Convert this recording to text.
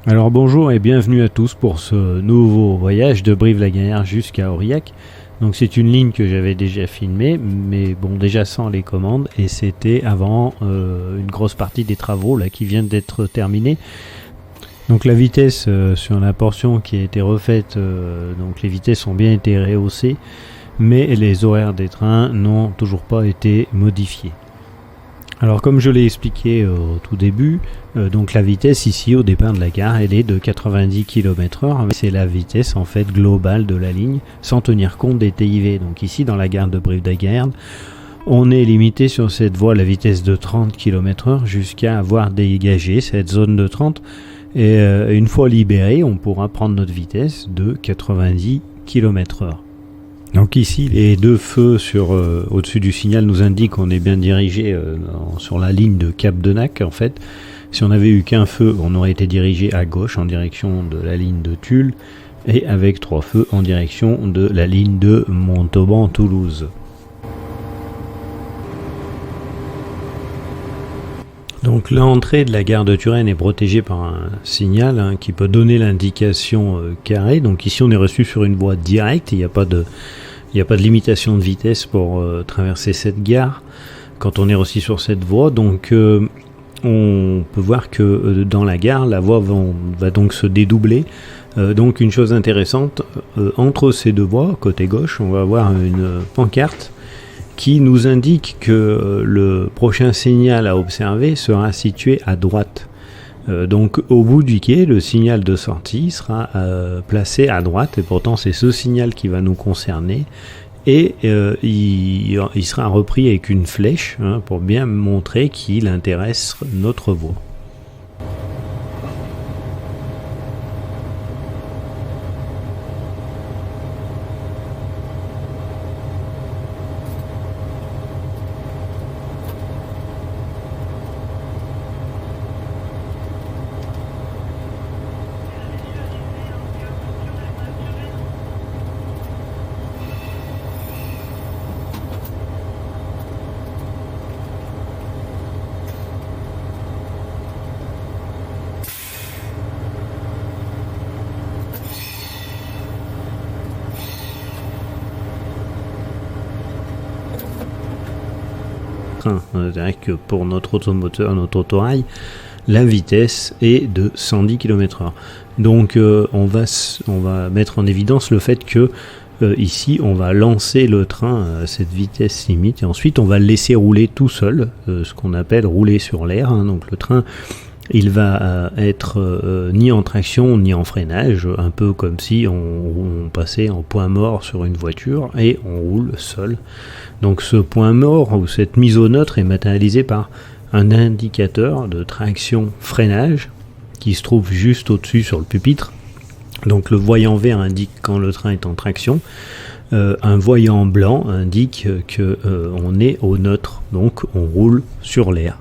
Alors bonjour et bienvenue à tous pour ce nouveau voyage de Brive-la-Gaillarde jusqu'à Aurillac. Donc c'est une ligne que j'avais déjà filmée, mais bon déjà sans les commandes, et c'était avant une grosse partie des travaux là qui vient d'être terminée. Donc la vitesse sur la portion qui a été refaite, donc les vitesses ont bien été rehaussées, mais les horaires des trains n'ont toujours pas été modifiés. Alors comme je l'ai expliqué au tout début, donc la vitesse ici au départ de la gare elle est de 90 km/h, c'est la vitesse en fait globale de la ligne sans tenir compte des TIV. Donc ici dans la gare de Brive-la-Gaillarde, on est limité sur cette voie à la vitesse de 30 km/h jusqu'à avoir dégagé cette zone de 30, et une fois libéré on pourra prendre notre vitesse de 90 km/h. Donc ici, les deux feux au-dessus du signal nous indiquent qu'on est bien dirigé sur la ligne de Cap-de-Nac. En fait, si on avait eu qu'un feu, on aurait été dirigé à gauche en direction de la ligne de Tulle, et avec 3 feux en direction de la ligne de Montauban-Toulouse. Donc l'entrée de la gare de Turenne est protégée par un signal qui peut donner l'indication carré. Donc ici on est reçu sur une voie directe, il n'y a pas de limitation de vitesse pour traverser cette gare quand on est reçu sur cette voie. Donc on peut voir que dans la gare, la voie va donc se dédoubler. Donc une chose intéressante, entre ces deux voies, côté gauche, on va avoir une pancarte qui nous indique que le prochain signal à observer sera situé à droite. Donc au bout du quai, le signal de sortie sera placé à droite, et pourtant c'est ce signal qui va nous concerner, et il sera repris avec une flèche pour bien montrer qu'il intéresse notre voie. C'est-à-dire que pour notre automoteur, notre autorail, la vitesse est de 110 km/h. Donc on va mettre en évidence le fait que ici on va lancer le train à cette vitesse limite, et ensuite on va le laisser rouler tout seul, ce qu'on appelle rouler sur l'air. Donc le train il va être ni en traction ni en freinage, un peu comme si on passait en point mort sur une voiture, et on roule seul. Donc ce point mort ou cette mise au neutre est matérialisée par un indicateur de traction freinage qui se trouve juste au-dessus sur le pupitre. Donc le voyant vert indique quand le train est en traction, un voyant blanc indique qu'on est au neutre, donc on roule sur l'air.